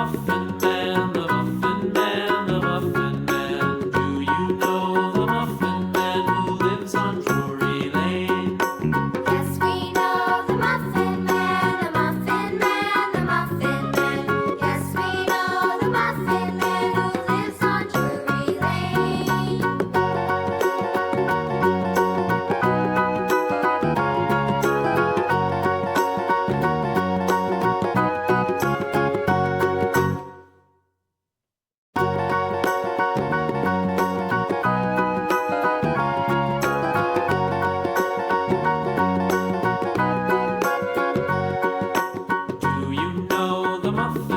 Muffin Man, the Muffin Man, the Muffin Man. Do you know the Muffin Man who lives on Drury Lane? Yes, we know the Muffin Man, the Muffin Man, the Muffin Man. Yes, we know the Muffin Man who lives on Drury Lane. Do you know the Muffin